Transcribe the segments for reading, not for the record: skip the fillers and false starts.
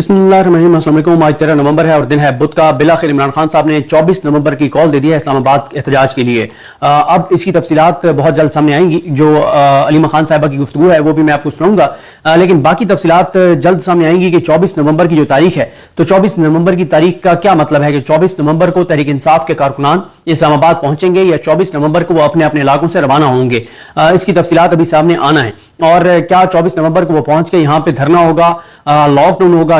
बिस्मिल्लाहिर्रहमानिर्रहीम। अस्सलाम वालेकुम। आज 13 नवंबर है और दिन है बुध का। बिलाखिर इमरान खान साहब ने 24 नवंबर की कॉल दे दी है इस्लामाबाद एहतजाज के लिए। अब इसकी तफसीलात बहुत जल्द सामने आएंगी। जो अलीमा खान साहिबा की गुफ्तगू है वो भी मैं आपको सुनाऊंगा, लेकिन बाकी तफसीलात जल्द सामने आएंगी कि 24 नवंबर की जो तारीख है, तो 24 नवंबर की तारीख का क्या मतलब है कि 24 नवंबर को तहरीक इंसाफ के कारकुनान इस्लामाबाद पहुंचेंगे या 24 नवंबर को वो अपने अपने इलाकों से रवाना होंगे। इसकी तफसीलात अभी सामने आना है। और क्या 24 नवंबर को वो पहुंच के यहाँ पे धरना होगा, लॉकडाउन होगा,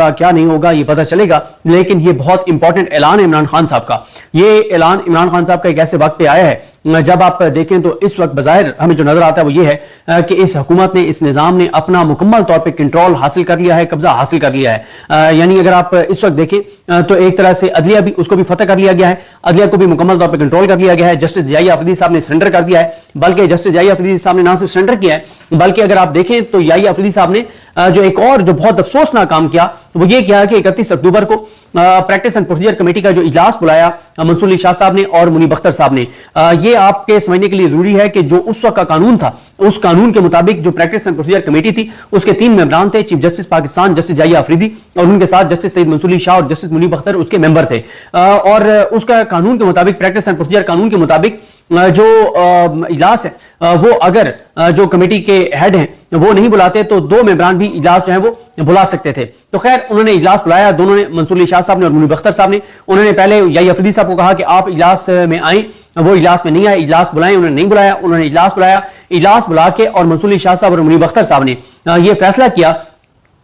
क्या नहीं होगा, ये पता चलेगा। लेकिन ये बहुत इंपॉर्टेंट ऐलान है इमरान खान साहब का। ये ऐलान इमरान खान साहब का एक ऐसे वक्त पे आया है जब आप देखें तो इस वक्त बज़ाहिर हमें जो नजर आता है वो ये है कि इस हुकूमत ने, इस निज़ाम ने अपना मुकम्मल तौर पे कंट्रोल हासिल कर लिया है, कब्जा हासिल कर लिया है। यानी अगर आप इस वक्त देखें तो एक तरह से अदलिया भी, उसको भी फतह कर लिया गया है, अदलिया को भी मुकम्मल तौर पे कंट्रोल कर लिया गया है। जस्टिस याहिया अफरीदी साहब ने सरेंडर कर दिया है, बल्कि जस्टिस याहिया अफरीदी साहब ने ना सिर्फ सरेंडर किया है, बल्कि अगर आप देखें तो याहिया अफरीदी साहब ने जो एक और जो बहुत अफसोसनाक काम किया वो ये किया कि 31 अक्टूबर को प्रैक्टिस एंड प्रोसीजर कमेटी का जो इजलास बुलाया मंसूर अली शाह साहब ने और मुनीब अख्तर साहब ने। ये आपके समझने के लिए जरूरी है कि जो उस वक्त का कानून था, उस कानून के मुताबिक जो प्रैक्टिस एंड प्रोसीजर कमेटी थी उसके 3 मेंबरान थे। Chief justice Pakistan justice Yahya Afridi और उनके साथ जस्टिस सईद मंसूर अली शाह और जस्टिस मुनीब अख्तर उसके मेंबर थे। और उसका कानून के मुताबिक, प्रैक्टिस एंड प्रोसीजर कानून के मुताबिक जो इजलास है वो अगर जो कमेटी के हेड हैं वो नहीं बुलाते तो 2 मेंबरान भी इजलास जो है वो बुला सकते थे। तो खैर उन्होंने इजलास बुलाया, दोनों ने, मंसूर अली शाह साहब ने और मुनीब अख्तर साहब ने। उन्होंने पहले याहिया अफरीदी साहब को कहा कि आप इजलास में आए, वो इजलास में नहीं आए, इजलास बुलाएं, उन्होंने नहीं बुलाया। उन्होंने इजलास बुलाया, इजलास बुला के और मंसूर अली शाह साहब और मुनीब अख्तर साहब ने यह फैसला किया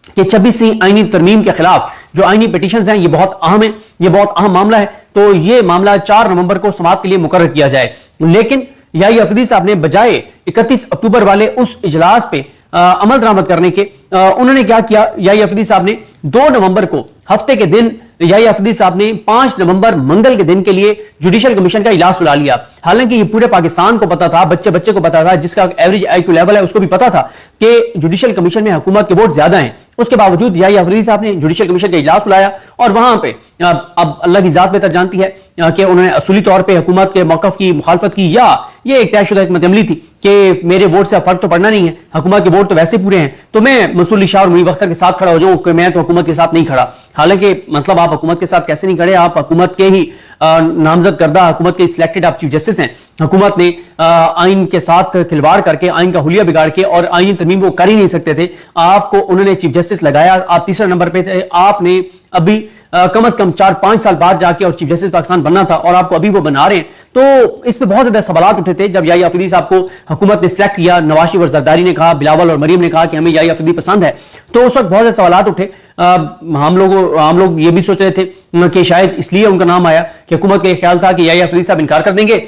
कि 26वीं आईनी तरमीम के खिलाफ जो आईनी पिटीशंस हैं ये बहुत अहम है, ये बहुत अहम मामला है, तो ये मामला 4 नवंबर को समाअत के लिए मुकर्रर किया जाए। लेकिन याहिया अफरीदी साहब ने बजाय 31 अक्टूबर वाले उस इजलास पे अमल दरामद करने के उन्होंने क्या किया, याहिया अफरीदी साहब ने 2 नवंबर को हफ्ते के दिन, याहिया अफरीदी साहब ने 5 नवंबर मंगल के दिन के लिए जुडिशल कमीशन का इजलास बुला लिया। हालांकि ये पूरे पाकिस्तान को पता था, बच्चे बच्चे को पता था, जिसका एवरेज आईक्यू लेवल है उसको भी पता था कि जुडिशल कमीशन में हुकूमत के वोट ज्यादा हैं। उसके बावजूद याहिया अफरीदी साहब ने जुडिशल कमीशन का इजलास बुलाया और वहां पे अब अल्लाह की जात बेहतर जानती है कि उन्होंने असली तौर पे हुकूमत के मौक़िफ़ की मुखालफत की, या ये एक तयशुदा हिकमत अमली थी कि मेरे वोट से फर्क तो पड़ना नहीं है, हुकूमत के वोट तो वैसे पूरे हैं, तो मैं मंसूर अली शाह और मुनीब अख्तर के साथ खड़ा हो जाऊं कि मैं तो हुकूमत के साथ नहीं खड़ा। हालांकि मतलब आप हुकूमत के साथ कैसे नहीं खड़े, आप हुकूमत के ही नामजद करदा, हुकूमत के सिलेक्टेड आप चीफ जस्टिस हैं। हुकूमत ने आइन के साथ खिलवाड़ करके, आइन का हुलिया बिगाड़ के और आइन तरमीम वो कर ही नहीं सकते थे। आपको उन्होंने चीफ जस्टिस लगाया, आप तीसरे नंबर पे थे, आपने अभी कम से कम 4-5 साल बाद जाके और चीफ जस्टिस पाकिस्तान बनना था और आपको अभी वो बना रहे हैं। तो इस पे बहुत ज्यादा सवाल उठे थे जब याहिया अफरीदी साहब को हुकूमत ने सिलेक्ट किया। नवाज शरीफ और जरदारी ने कहा, बिलावल और मरीम ने कहा कि हमें याहिया अफरीदी पसंद है, तो उस वक्त बहुत से सवाल उठे। हम लोग ये भी सोच रहे थे कि शायद इसलिए उनका नाम आया कि हुकूमत का ख्याल था कि याहिया अफरीदी साहब इनकार कर देंगे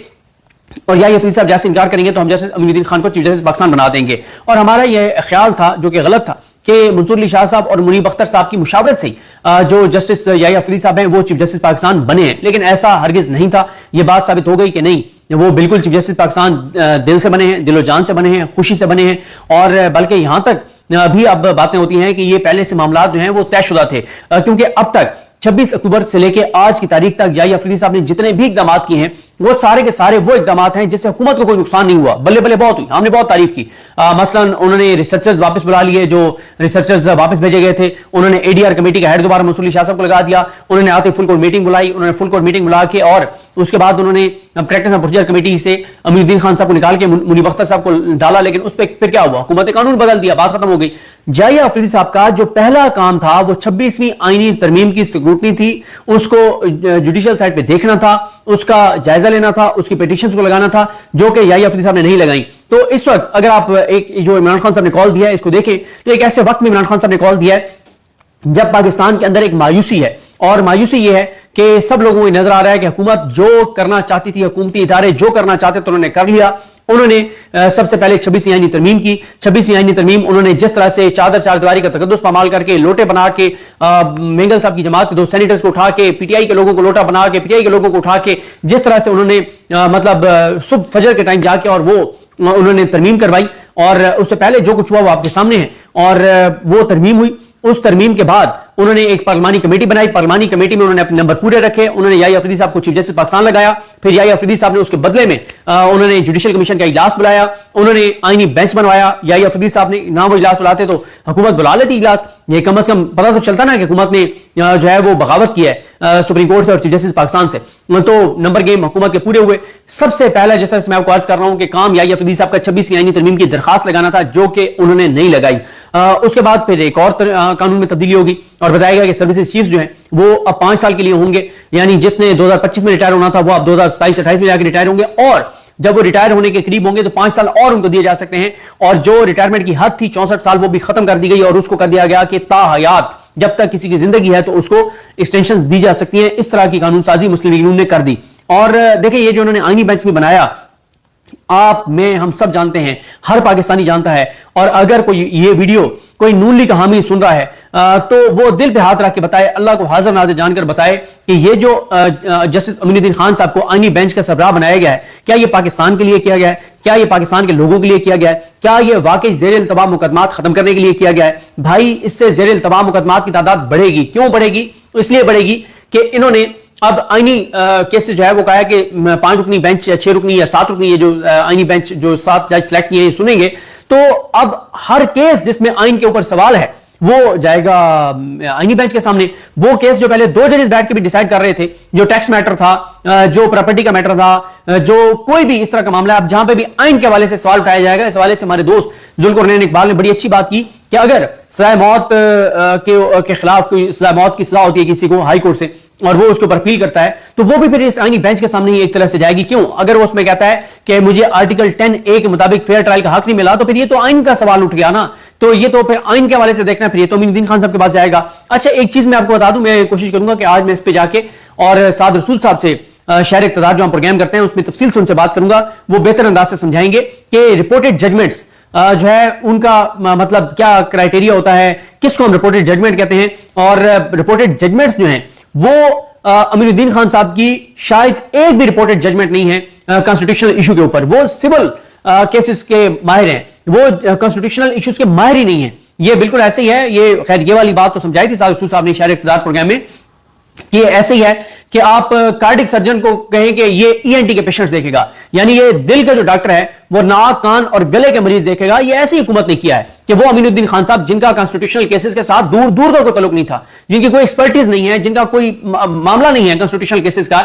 और याहिया अफरीदी साहब जैसे इनकार करेंगे तो हम जस्टिस अमीनुद्दीन खान को चीफ जस्टिस पाकिस्तान बना देंगे। और हमारा यह ख्याल था, जो कि गलत था, कि मंसूर अली शाह साहब और मुनीब अख्तर साहब की मुशावरत से जो जस्टिस याहिया अफरीदी साहब हैं वो चीफ जस्टिस पाकिस्तान बने हैं। लेकिन ऐसा हरगिज नहीं था। ये बात साबित हो गई कि नहीं, वो बिल्कुल चीफ जस्टिस पाकिस्तान दिल से बने हैं, दिलो जान से बने हैं, खुशी से बने हैं। और बल्कि यहां तक भी अब बातें होती हैं कि ये पहले से मामला जो हैं वो तयशुदा थे, क्योंकि अब तक 26 अक्टूबर से लेकर आज की तारीख तक याहिया अफरीदी साहब ने जितने भी इकदाम किए हैं वो सारे के सारे वो इकदाम हैं जिससे हुकूमत को कोई नुकसान नहीं हुआ। बल्ले बल्ले बहुत हुई, हमने बहुत तारीफ की। मसलन उन्होंने रिसर्चर्स वापस बुला लिए, जो रिसर्चर्स वापस भेजे गए थे। उन्होंने एडीआर कमेटी का हेड दोबारा मंसूर अली शाह साहब को लगा दिया। उन्होंने आते फुल कोर्ट मीटिंग बुलाई, उन्होंने फुल कोर्ट मीटिंग बुला के और उसके बाद उन्होंने प्रैक्टिस एंड प्रोसीजर कमेटी से अमीनुद्दीन खान साहब को निकाल के मुनीब अख्तर साहब को डाला। लेकिन उस पर फिर क्या हुआ, हुकूमत ने कानून बदल दिया, बात खत्म हो गई। याहिया अफरीदी साहब का जो पहला काम था वो 26वीं आईनी तरमीम की स्क्रूटनी थी, उसको जुडिशियल साइड पे देखना था, उसका जायजा लेना था, उसकी पिटीशंस को लगाना था, जो कि याहिया अफरीदी साहब ने नहीं लगाई। तो इस वक्त अगर आप एक जो इमरान खान साहब ने कॉल दिया है इसको देखें तो एक ऐसे वक्त में इमरान खान साहब ने कॉल दिया है जब पाकिस्तान के अंदर एक मायूसी है, और मायूसी ये है कि सब लोगों को नजर आ रहा है कि हुकूमत जो करना चाहती थी, हुकूमती इदारे जो करना चाहते थे उन्होंने कर लिया। उन्होंने सबसे पहले 26वीं आईनी तरमीम की। 26वीं आईनी तरमीम उन्होंने जिस तरह से चादर चारदीवारी का तकद्दुस पामाल करके, लोटे बना के, मेंगल साहब की जमात के 2 सेनेटर्स को उठा के, पीटीआई के लोगों को लोटा बना के, पीटीआई के लोगों को उठा के, जिस तरह से उन्होंने मतलब सुबह फजर के टाइम जाके और वो उन्होंने तरमीम करवाई। और उससे पहले जो कुछ हुआ वो आपके सामने है। और वो तरमीम हुई, उस तरमीम के बाद उन्होंने एक पार्लिमानी कमेटी बनाई। पार्लिमानी कमेटी में उन्होंने अपने नंबर पूरे रखे। उन्होंने याहिया अफरीदी साहब को चीफ जस्टिस पाकिस्तान लगाया। फिर याहिया अफरीदी साहब ने उसके बदले में उन्होंने जुडिशियल कमीशन का इजलास बुलाया। उन्होंने आईनी बेंच बनवाया। याहिया अफरीदी साहब ने ना वो इजलास बुलाते तो हुकूमत बुला लेती इजलास, ये कम से कम पता तो चलता ना कि हुकूमत ने जो है वो बगावत की है सुप्रीम कोर्ट से और चीफ जस्टिस पाकिस्तान से, तो नंबर गेम हुकूमत के पूरे हुए। सबसे पहला जैसा मैं आपको अर्ज कर रहा हूं कि काम या फरीदी साहब का 26वीं आईनी तरमीम की दरखास्त लगाना था, जो कि उन्होंने नहीं लगाई। उसके बाद फिर एक और कानून में तब्दीली होगी और बताया गया कि सर्विसेज चीफ जो है वो अब 5 साल के लिए होंगे, यानी जिसने 2025 में रिटायर होना था वो अब 2027-28 में जाकर रिटायर होंगे, और जब वो रिटायर होने के करीब होंगे तो 5 साल और उनको दिए जा सकते हैं। और जो रिटायरमेंट की हद थी 64 साल वो भी खत्म कर दी गई और उसको कर दिया गया कि ताहयात जब तक किसी की जिंदगी है तो उसको एक्सटेंशन दी जा सकती है। इस तरह की कानून साजी मुस्लिम लीग नून ने कर दी। और देखिए ये जो उन्होंने आईनी बेंच में बनाया, आप में हम सब जानते हैं, हर पाकिस्तानी जानता है, और अगर कोई ये वीडियो कोई नून लीग का हामी सुन रहा है तो वो दिल पे हाथ रख के बताए, अल्लाह को हाजिर नाज़िर जानकर बताए कि ये जो जस्टिस अमीनुद्दीन खान साहब को आईनी बेंच का सरबराह बनाया गया है, क्या ये पाकिस्तान के लिए किया गया है? क्या ये पाकिस्तान के लोगों के लिए किया गया है? क्या ये वाकई ज़ेर इल्तवा मुकदमात खत्म करने के लिए किया गया है? भाई, इससे ज़ेर इल्तवा मुकदमात की तादाद बढ़ेगी। क्यों बढ़ेगी? इसलिए बढ़ेगी कि इन्होंने अब आईनी केसेस जो है वो कहा है कि 5 रुकनी बेंच या 6 रुकनी या 7 रुकनी, ये जो आईनी बेंच जो 7 जज सिलेक्ट किए सुनेंगे, तो अब हर केस जिसमें आइन के ऊपर सवाल है वो जाएगा आईनी बेंच के सामने। वो केस जो पहले 2 जजेस बैठ के भी डिसाइड कर रहे थे, जो टैक्स मैटर था, जो प्रॉपर्टी का मैटर था, जो कोई भी इस तरह का मामला, अब जहां पे भी आइन के हवाले से सवाल उठाया जाएगा। इस हवाले से हमारे दोस्त जुल्कुरनैन इकबाल ने बड़ी अच्छी बात की कि अगर सज़ाए मौत के खिलाफ कोई सज़ाए मौत की सजा होती है किसी को हाई कोर्ट से और वो उसके ऊपर अपील करता है, तो वो भी फिर इस आईनी बेंच के सामने ही एक तरह से जाएगी। क्यों? अगर वो उसमें कहता है कि मुझे आर्टिकल 10A के मुताबिक फेयर ट्रायल का हक नहीं मिला, तो फिर ये तो आइन का सवाल उठ गया ना, तो ये तो फिर आइन के हवाले से देखना, फिर ये तो अमीनुद्दीन खान साहब के पास जाएगा। अच्छा, एक चीज मैं आपको बता दूं, मैं कोशिश करूंगा कि आज मैं इस पे जाके और साद रसूल साहब से शहर इक़्तिदार जो हम प्रोग्राम करते हैं उसमें तफसील से उनसे बात करूंगा, वो बेहतर अंदाज से समझाएंगे कि रिपोर्टेड जजमेंट्स जो है उनका मतलब क्या क्राइटेरिया होता है, किसको हम रिपोर्टेड जजमेंट कहते हैं। और रिपोर्टेड जजमेंट्स जो हैं वो अमीनुद्दीन खान साहब की शायद एक भी रिपोर्टेड जजमेंट नहीं है कॉन्स्टिट्यूशनल इशू के ऊपर। वो सिविल केसेस के माहिर हैं, वो कॉन्स्टिट्यूशनल इश्यूज के माहिर ही नहीं है। ये बिल्कुल ऐसे ही है। ये खैर ये वाली बात तो समझाई थी साद रसूल साहब ने शहर इक़्तिदार प्रोग्राम में कि ऐसे ही है कि आप कार्डिक सर्जन को कहें कि ये ईएनटी के पेशेंट्स देखेगा, यानी ये दिल का जो डॉक्टर है वो नाक, कान और गले के मरीज देखेगा। ये ऐसी हुकूमत ने किया है कि वो अमीनुद्दीन खान साहब, जिनका कॉन्स्टिट्यूशनल केसेस के साथ दूर दूर तक कोई ताल्लुक नहीं था, जिनकी कोई एक्सपर्टीज नहीं है, जिनका कोई मामला नहीं है कॉन्स्टिट्यूशनल केसेस का,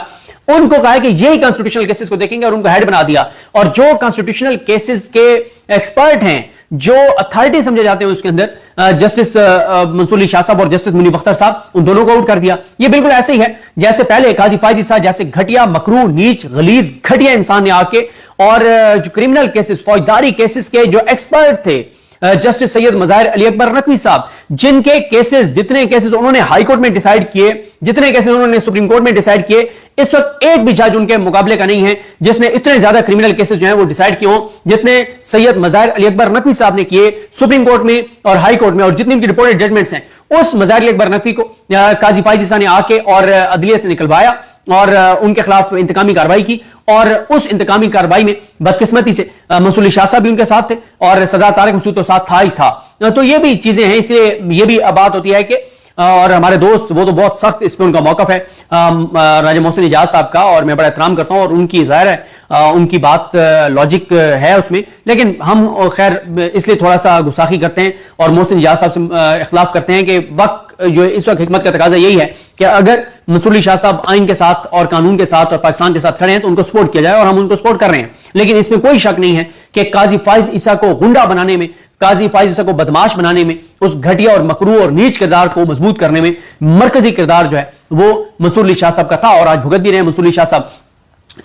उनको कहा कि यही कॉन्स्टिट्यूशनल केसेस को देखेंगे और उनको हेड बना दिया। और जो कॉन्स्टिट्यूशनल केसेस के एक्सपर्ट हैं, जो अथॉरिटी समझे जाते हैं उसके अंदर, जस्टिस मंसूर अली शाह साहब और जस्टिस मुनीब अख्तर साहब, उन दोनों को आउट कर दिया। ये बिल्कुल ऐसे ही है जैसे पहले काजी फायजी साहब जैसे घटिया, मकरूह, नीच, गलीज, घटिया इंसान ने आके और जो क्रिमिनल केसेस, फौजदारी केसेस के जो एक्सपर्ट थे, जस्टिस सैयद मज़ाहिर अली अकबर नकवी साहब, जिनके केसेस, जितने केसेस उन्होंने हाई कोर्ट में डिसाइड किए, जितने केसेस उन्होंने सुप्रीम कोर्ट में डिसाइड किए, इस वक्त एक भी जज उनके मुकाबले का नहीं है जिसने इतने ज्यादा क्रिमिनल केसेस जो हैं वो डिसाइड किए हों, जितने सैयद मज़ाहिर अली अकबर नकवी साहब ने किए सुप्रीम कोर्ट में और हाई कोर्ट में। और जितनी उनकी रिपोर्टेड जजमेंट्स हैं, उस मज़ाहिर अली अकबर नकवी को काजी फायजी साहब ने आके और अदलिया से निकलवाया और उनके खिलाफ इंतकामी कार्रवाई की। और उस इंतकामी कार्रवाई में बदकिस्मती से मंसूर अली शाह साहब भी उनके साथ थे और सरदार तारिक मसूद तो साथ था ही था। तो ये भी चीजें हैं, इसलिए ये भी बात होती है कि और हमारे दोस्त वो तो बहुत सख्त इस पर उनका मौकफ है राजा मोहसिन इजाज साहब का, और मैं बड़ा एहतराम करता हूँ और उनकी ज़ाहिर है उनकी बात लॉजिक है उसमें, लेकिन हम खैर इसलिए थोड़ा सा गुस्ताखी करते हैं और मोहसिन इजाज साहब से इख्लाफ करते हैं कि वक्त जो इस वक्त हिकमत का तकाजा यही है कि अगर मंसूर अली शाह साहब आइन के साथ और कानून के साथ और पाकिस्तान के साथ खड़े हैं तो उनको सपोर्ट किया जाए, और हम उनको सपोर्ट कर रहे हैं। लेकिन इसमें कोई शक नहीं है कि काजी फाइज ईसा को गुंडा बनाने में, काजी फाइज ईसा को बदमाश बनाने में, उस घटिया और मकरूह और नीच किरदार को मजबूत करने में मरकजी किरदार जो है वो मंसूर अली शाह साहब का था और आज भुगत भी रहे मंसूर अली शाह साहब।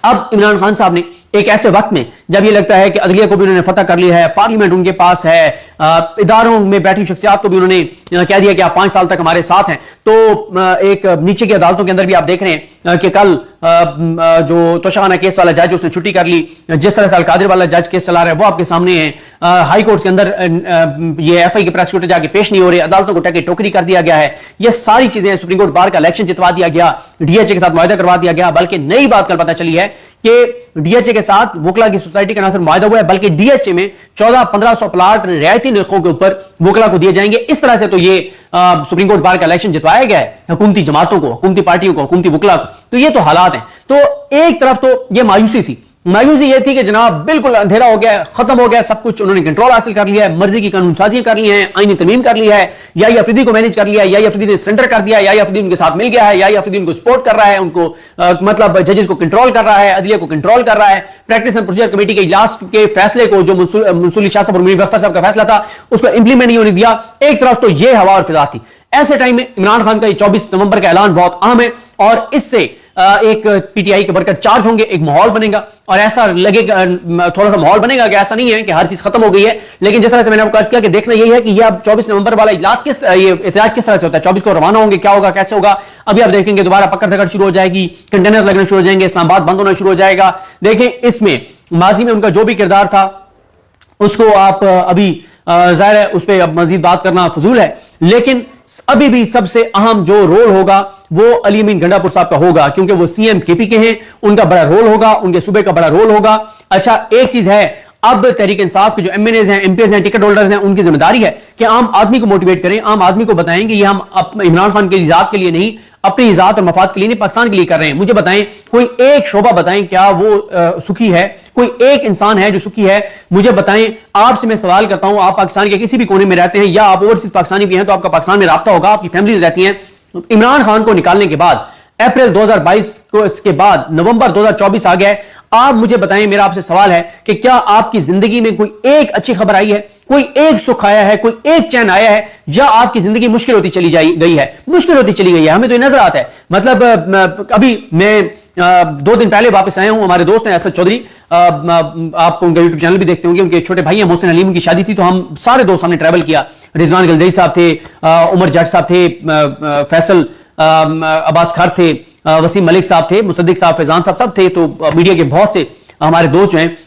अब इमरान खान साहब ने एक ऐसे वक्त में जब ये लगता है कि अदलिया को भी उन्होंने फतह कर लिया है, पार्लियामेंट उनके पास है, इदारों में बैठी शख्सियात को भी उन्होंने कह दिया कि आप 5 साल तक हमारे साथ हैं, तो एक नीचे की अदालतों के अंदर भी आप देख रहे हैं कि कल जो तोशाखाना केस वाला जज उसने छुट्टी कर ली, जिस तरह से अलकादिर वाला जज केस चला रहा है वो आपके सामने है। हाई कोर्ट के अंदर ये एफआई के प्रोसिक्यूटर जाके पेश नहीं हो रहे, अदालतों को टके टोकरी कर दिया गया है। ये सारी चीजें, सुप्रीम कोर्ट बार का इलेक्शन जितवा दिया गया, डीएचए के साथ मुआहदा करवा दिया गया, बल्कि नई बात कल पता चली है कि डीएचए के साथ वकला की सोसाइटी का ना सिर्फ मुआहदा हुआ है बल्कि डीएचए में 1400-1500 प्लाट रियायती निर्खों के ऊपर वकला को दिए जाएंगे। इस तरह से तो ये सुप्रीम कोर्ट बार का इलेक्शन जितवाया गया है हुकूमती जमातों को, हुकूमती पार्टियों को, हुकूमती वकला को। तो ये तो हालात हैं। तो एक तरफ तो ये मायूसी थी मायूसी ये थी कि जनाब बिल्कुल अंधेरा हो गया, खत्म हो गया सब कुछ, उन्होंने कंट्रोल हासिल कर लिया है, मर्जी की कानून साजियां कर ली हैं, आईनी तरमीम कर लिया है, या अफरीदी को मैनेज कर लिया है, या अफरीदी ने सरेंडर कर दिया, या अफरीदी उनके साथ मिल गया है, या अफरीदी उनको सपोर्ट कर रहा है, उनको मतलब जजेस को कंट्रोल कर रहा है, अदलिया को कंट्रोल कर रहा है, प्रैक्टिस एंड प्रोसीजर कमेटी के इजलास के फैसले को, जो मंसूर शाह साहब और मीर अख्तर साहब का फैसला था, उसको इंप्लीमेंट नहीं होने दिया। एक तरफ तो ये हवा और फिजा थी। ऐसे टाइम में इमरान खान का 24 नवंबर का ऐलान बहुत अहम है और इससे एक पीटीआई के वर्कर चार्ज होंगे, एक माहौल बनेगा और ऐसा लगेगा, थोड़ा सा माहौल बनेगा कि ऐसा नहीं है कि हर चीज खत्म हो गई है, लेकिन जैसा मैंने आपको अर्ज किया कि देखना यही है कि ये अब 24 नवंबर वाला इजलास ये एहतजाज किस तरह से होता है, 24 को रवाना होंगे, क्या होगा, कैसे होगा, अभी आप देखेंगे दोबारा पकड़ धकड़ शुरू हो जाएगी, कंटेनर लगना शुरू हो जाएंगे, इस्लामाबाद बंद होना शुरू हो जाएगा। देखें इसमें माजी में उनका जो भी किरदार था उसको आप अभी जाहिर है उस पर अब मजीद बात करना फजूल है, लेकिन अभी भी सबसे अहम जो रोल होगा वो अली अमीन गंडापुर साहब का होगा, क्योंकि वो सीएम केपी के हैं, उनका बड़ा रोल होगा, उनके सूबे का बड़ा रोल होगा। अच्छा एक चीज है, अब तहरीक इंसाफ के जो एमएनएज हैं, एमपीएस हैं, टिकट होल्डर्स हैं, उनकी जिम्मेदारी है कि आम आदमी को मोटिवेट करें, आम आदमी को बताएं कि ये हम इमरान खान के इजाद के लिए नहीं, अपनी इजात और मफाद के लिए नहीं, पाकिस्तान के लिए कर रहे हैं। मुझे बताएं कोई एक शोबा बताएं क्या वो सुखी है, कोई एक इंसान है जो सुखी है, मुझे बताएं। आपसे मैं सवाल करता हूं, आप पाकिस्तान के किसी भी कोने में रहते हैं या आप ओवरसीज पाकिस्तानी भी हैं तो आपका पाकिस्तान में राब्ता होगा, आपकी फैमिली रहती हैं। इमरान खान को निकालने के बाद अप्रैल 2022 को इसके बाद नवंबर 2024 आ गया है। आप मुझे बताएं, मेरा आपसे सवाल है कि क्या आपकी जिंदगी में कोई एक अच्छी खबर आई है, कोई एक सुख आया है, कोई एक चैन आया है, या आपकी जिंदगी मुश्किल होती चली गई है, मुश्किल होती चली गई है? हमें तो ये नजर आता है। मतलब अभी मैं 2 दिन पहले वापस आया हूं, हमारे दोस्त हैं असद चौधरी, आप उनका यूट्यूब चैनल भी देखते होंगे, उनके छोटे भाई हैं मोहसिन अलीम, की शादी थी तो हम सारे दोस्त हमने ट्रैवल किया। रिजवान गलजई साहब थे, उमर जट साहब थे, फैसल अब्बास खार थे, वसीम मलिक साहब थे, मुसद्दिक साहब, फैजान साहब सब थे। तो मीडिया के बहुत से हमारे दोस्त जो हैं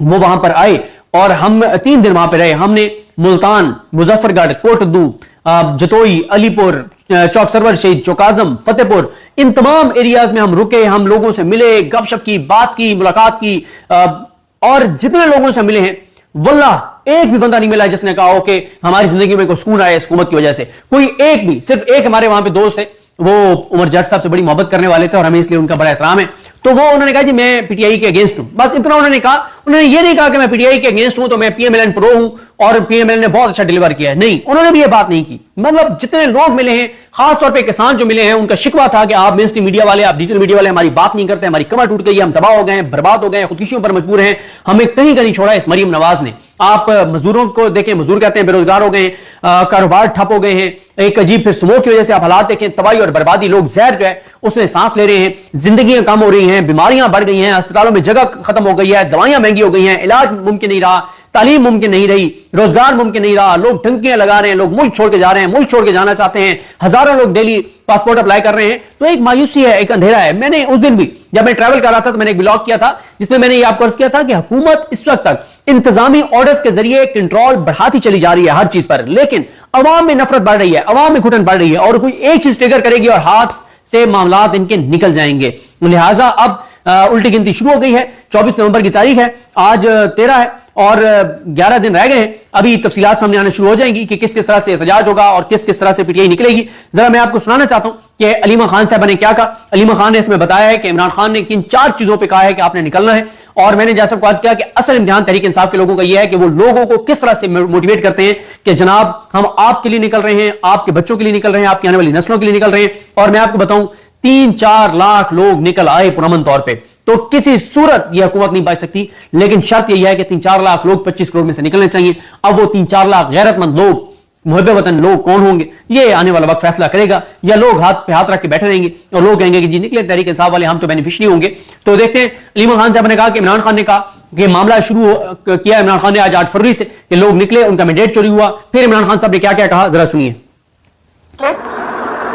वो वहां पर आए और हम 3 दिन वहां पर रहे। हमने मुल्तान, मुजफ्फरगढ़, कोटद्दू, जतोई, अलीपुर, चौक सरवर शहीद, चौकाजम, फतेहपुर, इन तमाम एरियाज में हम रुके, हम लोगों से मिले, गपशप की, बात की, मुलाकात की, और जितने लोगों से मिले हैं वल्लाह एक भी बंदा नहीं मिला जिसने कहा हो कि हमारी जिंदगी में कोई सुकून आया इस हुकूमत की वजह से। कोई एक भी, सिर्फ एक हमारे वहां पे दोस्त है, वो उमर जट साहब से बड़ी मोहब्बत करने वाले थे और हमें इसलिए उनका बड़ा एहतराम है। तो वो उन्होंने कहा जी मैं पीटीआई के अगेंस्ट हूं, बस इतना उन्होंने कहा। उन्होंने ये नहीं कहा कि मैं पीटीआई के अगेंस्ट हूं तो मैं पीएमएलएन प्रो हूं और पीएमएलएन ने बहुत अच्छा डिलीवर किया है, नहीं, उन्होंने भी ये बात नहीं की। मतलब जितने लोग मिले हैं, खासतौर पे किसान जो मिले हैं, उनका शिकवा था कि आप मेन स्ट्रीम मीडिया वाले, आप डिजिटल मीडिया वाले हमारी बात नहीं करते, हमारी कमर टूट गई है, हम तबाह हो गए हैं, बर्बाद हो गए हैं, खुदकुशियों पर मजबूर हैं, हमें कहीं का नहीं छोड़ा इस मरीम नवाज ने। आप मजदूरों को देखें, मजदूर कहते हैं बेरोजगार हो गए, कारोबार ठप हो गए हैं, एक अजीब फिर स्मोक की वजह से आप हालात देखें, तबाही और बर्बादी, लोग जहर जो है उसमें सांस ले रहे हैं, जिंदगियां कम हो रही हैं, बीमारियां बढ़ गई हैं, अस्पतालों में जगह खत्म हो गई है, दवाइयां महंगी हो गई हैं, इलाज मुमकिन नहीं रहा, तालीम मुमकिन नहीं रही, रोजगार मुमकिन नहीं रहा, लोग टंकियां लगा रहे हैं, लोग मुल्क छोड़ के जा रहे हैं, मुल्क छोड़ के जाना चाहते हैं, हजारों लोग डेली पासपोर्ट अप्लाई कर रहे हैं। तो एक मायूसी है, एक अंधेरा है। मैंने उस दिन भी जब मैं ट्रैवल कर रहा था तो मैंने एक ब्लॉग किया था जिसमें मैंने ये आपको अर्ज किया था कि हुकूमत इस वक्त तक इंतजामी ऑर्डर्स के जरिए कंट्रोल बढ़ाती चली जा रही है हर चीज पर, लेकिन अवाम में नफरत बढ़ रही है, अवाम में घुटन बढ़ रही है और कोई एक चीज ट्रिगर करेगी और हाथ से मामलात इनके निकल जाएंगे। लिहाजा अब उल्टी गिनती शुरू हो गई है। 24 नवंबर की तारीख है, आज 13 है और 11 दिन रह गए हैं। अभी तफसीलात सामने आना शुरू हो जाएंगी कि किस किस तरह से एहतजाज होगा और किस किस तरह से पीटीआई निकलेगी। जरा मैं आपको सुनाना चाहता हूं कि अलीमा खान साहब ने क्या कहा। अलीमा खान ने इसमें बताया है कि इमरान खान ने किन 4 चीजों पर कहा है कि आपने निकलना है, और मैंने जैसा अर्ज किया कि असल इम्तिहान तहरीक इंसाफ के लोगों का यह है कि वो लोगों को किस तरह से मोटिवेट करते हैं कि जनाब हम आपके लिए निकल रहे हैं, आपके बच्चों के लिए निकल रहे हैं, आपकी आने वाली नस्लों के लिए निकल रहे हैं। और मैं आपको बताऊं 3-4 लाख लोग निकल आए पुरअमन तौर पर, तो किसी सूरत यह हुकूमत नहीं बच सकती, लेकिन शर्त यह है कि 3-4 लाख लोग 25 करोड़ में से निकलने चाहिए। अब वो 3-4 लाख गैरतमंद लोग, मुहब्बे वतन लोग कौन होंगे, ये आने वाला वक्त फैसला करेगा, या लोग हाथ पे हाथ रख के बैठे रहेंगे और लोग कहेंगे कि जी निकले तहरीक इंसाफ वाले, हम तो बेनिफिशियरी होंगे। तो देखते हैं। अलीमा खान साहब ने कहा कि इमरान खान ने कहा कि मामला शुरू किया इमरान खान ने आज 8 फरवरी से कि लोग निकले, उनका मैंडेट चोरी हुआ। फिर इमरान खान साहब ने क्या क्या कहा, जरा सुनिए।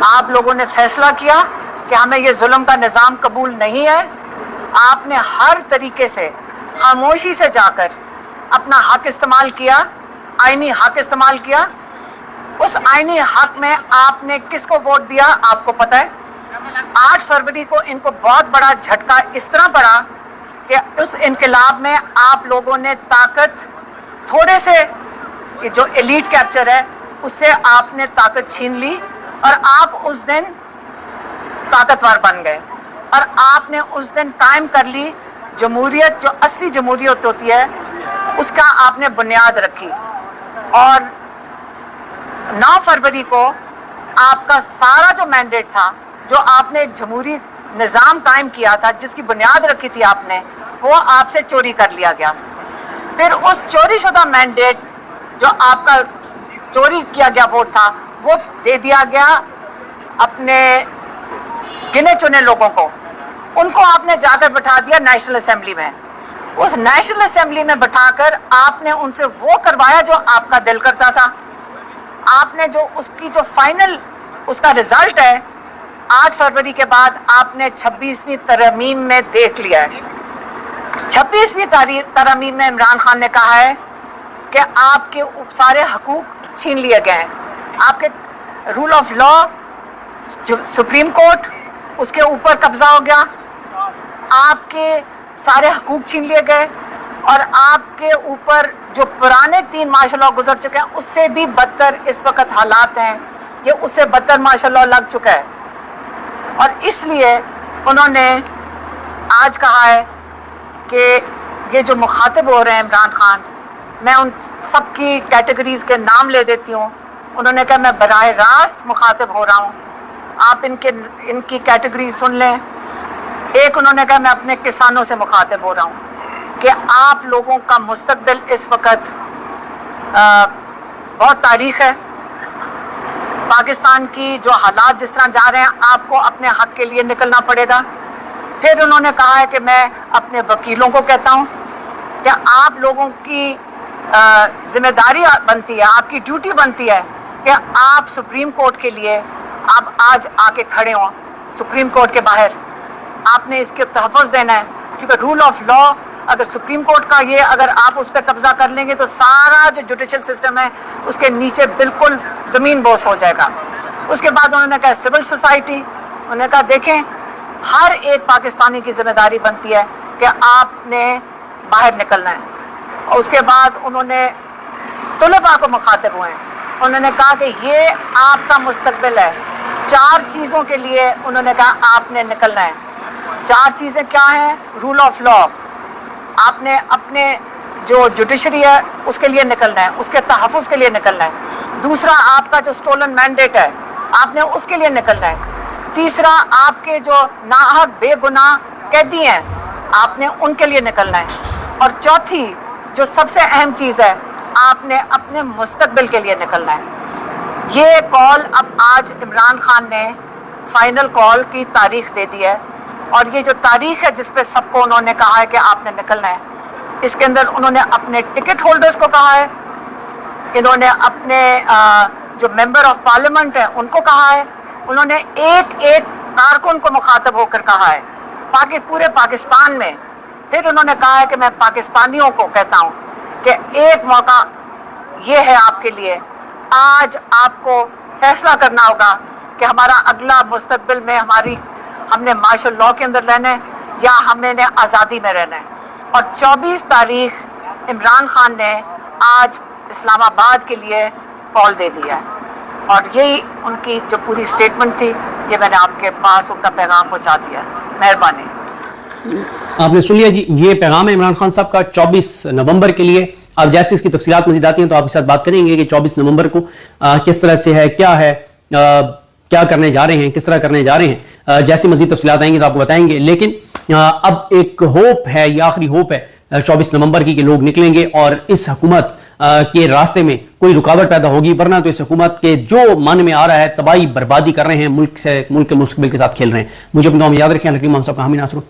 आप लोगों ने फैसला किया कि हमें ये जुल्म का निजाम कबूल नहीं है। आपने हर तरीके से खामोशी से जाकर अपना हक इस्तेमाल किया, आईनी हक इस्तेमाल किया। उस आईनी हक में आपने किसको वोट दिया आपको पता है। 8 फरवरी को इनको बहुत बड़ा झटका इस तरह पड़ा कि उस इनकलाब में आप लोगों ने ताकत थोड़े से, ये जो एलीट कैप्चर है उससे आपने ताकत छीन ली और आप उस दिन ताकतवर बन गए और आपने उस दिन कायम कर ली जमहूरियत जो असली जमहूरियत होती है उसका आपने बुनियाद रखी, और 9 फरवरी को आपका सारा जो मैंडेट था, जो आपने एक जमहूरी निज़ाम कायम किया था, जिसकी बुनियाद रखी थी आपने, वो आपसे चोरी कर लिया गया। फिर उस चोरी शुदा मैंडेट जो आपका चोरी किया गया वोट था, वो दे दिया गया अपने गिने चुने लोगों को। उनको आपने जाकर बैठा दिया नेशनल असेंबली में। उस नेशनल असेंबली में बैठाकर आपने उनसे वो करवाया जो आपका दिल करता था। आपने जो उसकी जो फाइनल उसका रिजल्ट है 8 फरवरी के बाद आपने 26वीं तरमीम में देख लिया है। 26वीं तरमीम में इमरान खान ने कहा है कि आपके सारे हकूक छीन लिए गए हैं। आपके rule of law, supreme court, उसके ऊपर कब्जा हो गया, आपके सारे हकूक छीन लिए गए, और आपके ऊपर जो पुराने 3 मार्शल लॉ गुजर चुके हैं उससे भी बदतर इस वक्त हालात हैं। ये उससे बदतर मार्शल लॉ लग चुका है, और इसलिए उन्होंने आज कहा है कि ये जो मुखातिब हो रहे हैं इमरान खान, मैं उन सब की कैटेगरीज के नाम ले देती हूँ। उन्होंने कहा मैं बराह रास्त मुखातिब हो रहा हूँ, आप इनकी कैटेगरी सुन लें। एक उन्होंने कहा मैं अपने किसानों से मुखातिब हो रहा हूँ कि आप लोगों का मुस्तकबिल इस वक्त बहुत तारीख है। पाकिस्तान की जो हालात जिस तरह जा रहे हैं, आपको अपने हक के लिए निकलना पड़ेगा। फिर उन्होंने कहा है कि मैं अपने वकीलों को कहता हूँ कि आप लोगों की जिम्मेदारी बनती है, आपकी ड्यूटी बनती है कि आप सुप्रीम कोर्ट के लिए आप आज आके खड़े हों। सुप्रीम कोर्ट के बाहर आपने इसके तहफ़्फ़ुज़ देना है, क्योंकि रूल ऑफ लॉ अगर सुप्रीम कोर्ट का ये अगर आप उस पर कब्जा कर लेंगे तो सारा जो जुडिशल सिस्टम है उसके नीचे बिल्कुल ज़मीन बोस हो जाएगा। उसके बाद उन्होंने कहा सिविल सोसाइटी, उन्होंने कहा देखें हर एक पाकिस्तानी की जिम्मेदारी बनती है कि आपने बाहर निकलना है। और उसके बाद उन्होंने तुलबा को मुखातिब हुए, उन्होंने कहा कि ये आपका मुस्तकबिल है। 4 चीज़ों के लिए उन्होंने कहा आपने निकलना है। 4 चीज़ें क्या हैं? रूल ऑफ लॉ, आपने अपने जो जुडिशरी है उसके लिए निकलना है, उसके तहफ़्फ़ुज़ के लिए निकलना है। दूसरा आपका जो स्टोलन मैंडेट है आपने उसके लिए निकलना है। तीसरा आपके जो नाहक बेगुनाह कैदी हैं आपने उनके लिए निकलना है। और चौथी जो सबसे अहम चीज़ है, आपने अपने मुस्तकबिल के लिए निकलना है। ये कॉल अब आज इमरान खान ने फाइनल कॉल की तारीख दे दी है, और ये जो तारीख है जिस पे सबको उन्होंने कहा है कि आपने निकलना है, इसके अंदर उन्होंने अपने टिकट होल्डर्स को कहा है, इन्होंने अपने जो मेंबर ऑफ पार्लियामेंट हैं उनको कहा है, उन्होंने एक एक कारकुन को मुखातब होकर कहा है ताकि पूरे पाकिस्तान में। फिर उन्होंने कहा है कि मैं पाकिस्तानियों को कहता हूँ कि एक मौका ये है आपके लिए, आज आपको फैसला करना होगा कि हमारा अगला मुस्तकबिल में हमने मार्शल लॉ के अंदर रहना है या हमने आज़ादी में रहना है। और 24 तारीख इमरान खान ने आज इस्लामाबाद के लिए कॉल दे दिया है, और यही उनकी जो पूरी स्टेटमेंट थी, ये मैंने आपके पास उनका पैगाम पहुँचा दिया। मेहरबानी। आपने सुन लिया जी, ये पैगाम है इमरान खान साहब का 24 नवंबर के लिए। अब जैसे इसकी तफसीलात मज़ीद आती हैं तो आपके साथ बात करेंगे कि 24 नवंबर को किस तरह से है, क्या है, क्या करने जा रहे हैं, किस तरह करने जा रहे हैं। जैसे मज़ीद तफसीलात आएंगी तो आपको बताएंगे। लेकिन अब एक होप है, ये आखिरी होप है 24 नवंबर की, कि लोग निकलेंगे और इस हुकूमत के रास्ते में कोई रुकावट पैदा होगी, वरना तो इस हुकूमत के जो मन में आ रहा है तबाही बर्बादी कर रहे हैं, मुल्क के मुस्तकबिल के साथ खेल रहे हैं। मुझे अपनी दुआ में याद रखें। हम सब का हामी नासर।